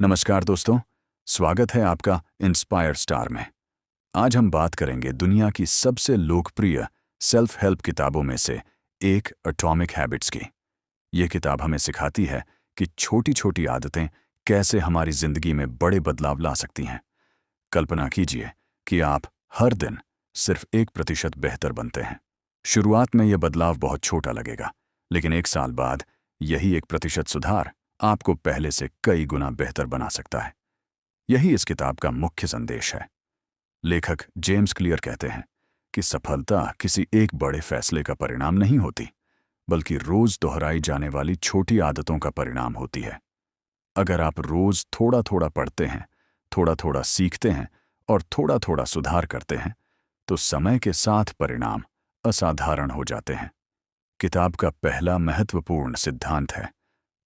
नमस्कार दोस्तों, स्वागत है आपका इंस्पायर स्टार में। आज हम बात करेंगे दुनिया की सबसे लोकप्रिय सेल्फ हेल्प किताबों में से एक एटॉमिक हैबिट्स की। यह किताब हमें सिखाती है कि छोटी छोटी आदतें कैसे हमारी जिंदगी में बड़े बदलाव ला सकती हैं। कल्पना कीजिए कि आप हर दिन सिर्फ 1% बेहतर बनते हैं। शुरुआत में यह बदलाव बहुत छोटा लगेगा, लेकिन 1 साल बाद यही 1% सुधार आपको पहले से कई गुना बेहतर बना सकता है। यही इस किताब का मुख्य संदेश है। लेखक जेम्स क्लियर कहते हैं कि सफलता किसी एक बड़े फैसले का परिणाम नहीं होती, बल्कि रोज दोहराई जाने वाली छोटी आदतों का परिणाम होती है। अगर आप रोज थोड़ा थोड़ा पढ़ते हैं, थोड़ा थोड़ा सीखते हैं और थोड़ा थोड़ा सुधार करते हैं, तो समय के साथ परिणाम असाधारण हो जाते हैं। किताब का पहला महत्वपूर्ण सिद्धांत है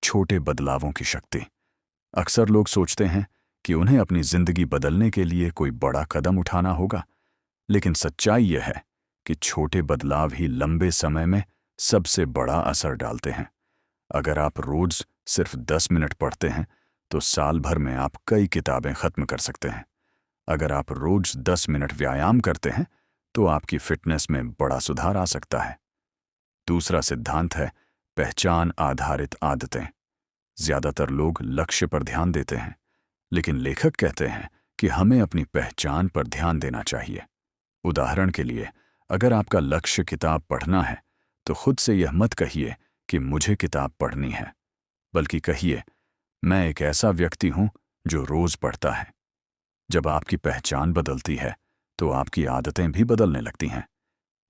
छोटे बदलावों की शक्ति। अक्सर लोग सोचते हैं कि उन्हें अपनी जिंदगी बदलने के लिए कोई बड़ा कदम उठाना होगा, लेकिन सच्चाई यह है कि छोटे बदलाव ही लंबे समय में सबसे बड़ा असर डालते हैं। अगर आप रोज सिर्फ 10 मिनट पढ़ते हैं, तो साल भर में आप कई किताबें खत्म कर सकते हैं। अगर आप रोज 10 मिनट व्यायाम करते हैं, तो आपकी फिटनेस में बड़ा सुधार आ सकता है। दूसरा सिद्धांत है पहचान आधारित आदतें। ज्यादातर लोग लक्ष्य पर ध्यान देते हैं, लेकिन लेखक कहते हैं कि हमें अपनी पहचान पर ध्यान देना चाहिए। उदाहरण के लिए, अगर आपका लक्ष्य किताब पढ़ना है, तो खुद से यह मत कहिए कि मुझे किताब पढ़नी है, बल्कि कहिए मैं एक ऐसा व्यक्ति हूं जो रोज पढ़ता है। जब आपकी पहचान बदलती है, तो आपकी आदतें भी बदलने लगती हैं।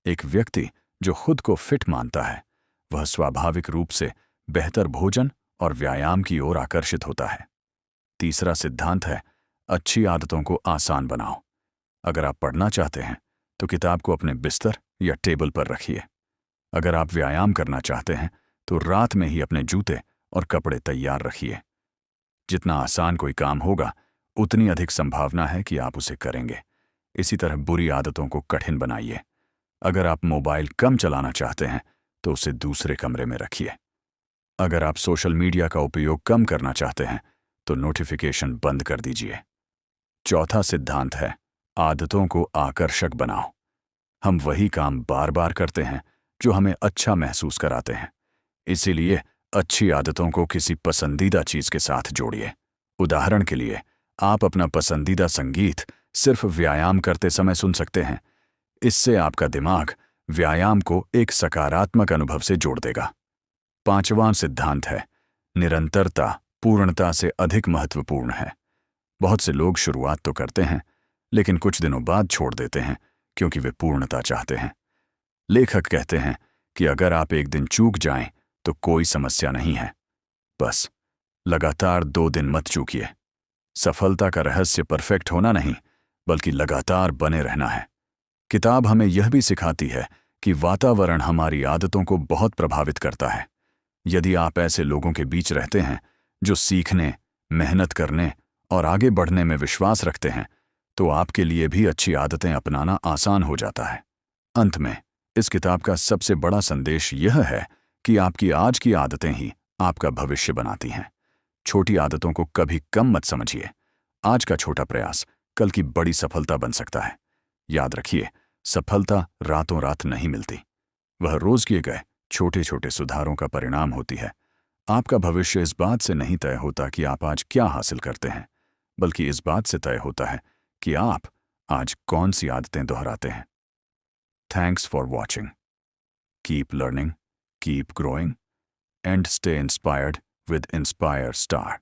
एक व्यक्ति जो खुद को फिट मानता है, वह स्वाभाविक रूप से बेहतर भोजन और व्यायाम की ओर आकर्षित होता है। तीसरा सिद्धांत है अच्छी आदतों को आसान बनाओ। अगर आप पढ़ना चाहते हैं, तो किताब को अपने बिस्तर या टेबल पर रखिए। अगर आप व्यायाम करना चाहते हैं, तो रात में ही अपने जूते और कपड़े तैयार रखिए। जितना आसान कोई काम होगा, उतनी अधिक संभावना है कि आप उसे करेंगे। इसी तरह बुरी आदतों को कठिन बनाइए। अगर आप मोबाइल कम चलाना चाहते हैं, तो उसे दूसरे कमरे में रखिए। अगर आप सोशल मीडिया का उपयोग कम करना चाहते हैं, तो नोटिफिकेशन बंद कर दीजिए। चौथा सिद्धांत है आदतों को आकर्षक बनाओ। हम वही काम बार बार करते हैं जो हमें अच्छा महसूस कराते हैं। इसीलिए अच्छी आदतों को किसी पसंदीदा चीज के साथ जोड़िए। उदाहरण के लिए, आप अपना पसंदीदा संगीत सिर्फ व्यायाम करते समय सुन सकते हैं। इससे आपका दिमाग व्यायाम को एक सकारात्मक अनुभव से जोड़ देगा। पांचवां सिद्धांत है निरंतरता पूर्णता से अधिक महत्वपूर्ण है। बहुत से लोग शुरुआत तो करते हैं, लेकिन कुछ दिनों बाद छोड़ देते हैं क्योंकि वे पूर्णता चाहते हैं। लेखक कहते हैं कि अगर आप एक दिन चूक जाएं, तो कोई समस्या नहीं है, बस लगातार 2 दिन मत चूकिए। सफलता का रहस्य परफेक्ट होना नहीं, बल्कि लगातार बने रहना है। किताब हमें यह भी सिखाती है कि वातावरण हमारी आदतों को बहुत प्रभावित करता है। यदि आप ऐसे लोगों के बीच रहते हैं जो सीखने, मेहनत करने और आगे बढ़ने में विश्वास रखते हैं, तो आपके लिए भी अच्छी आदतें अपनाना आसान हो जाता है। अंत में, इस किताब का सबसे बड़ा संदेश यह है कि आपकी आज की आदतें ही आपका भविष्य बनाती हैं। छोटी आदतों को कभी कम मत समझिए। आज का छोटा प्रयास कल की बड़ी सफलता बन सकता है। याद रखिए, सफलता रातों रात नहीं मिलती। वह रोज किए गए छोटे छोटे सुधारों का परिणाम होती है। आपका भविष्य इस बात से नहीं तय होता कि आप आज क्या हासिल करते हैं, बल्कि इस बात से तय होता है कि आप आज कौन सी आदतें दोहराते हैं। Thanks for watching. Keep learning, keep growing, and stay inspired with inspire star.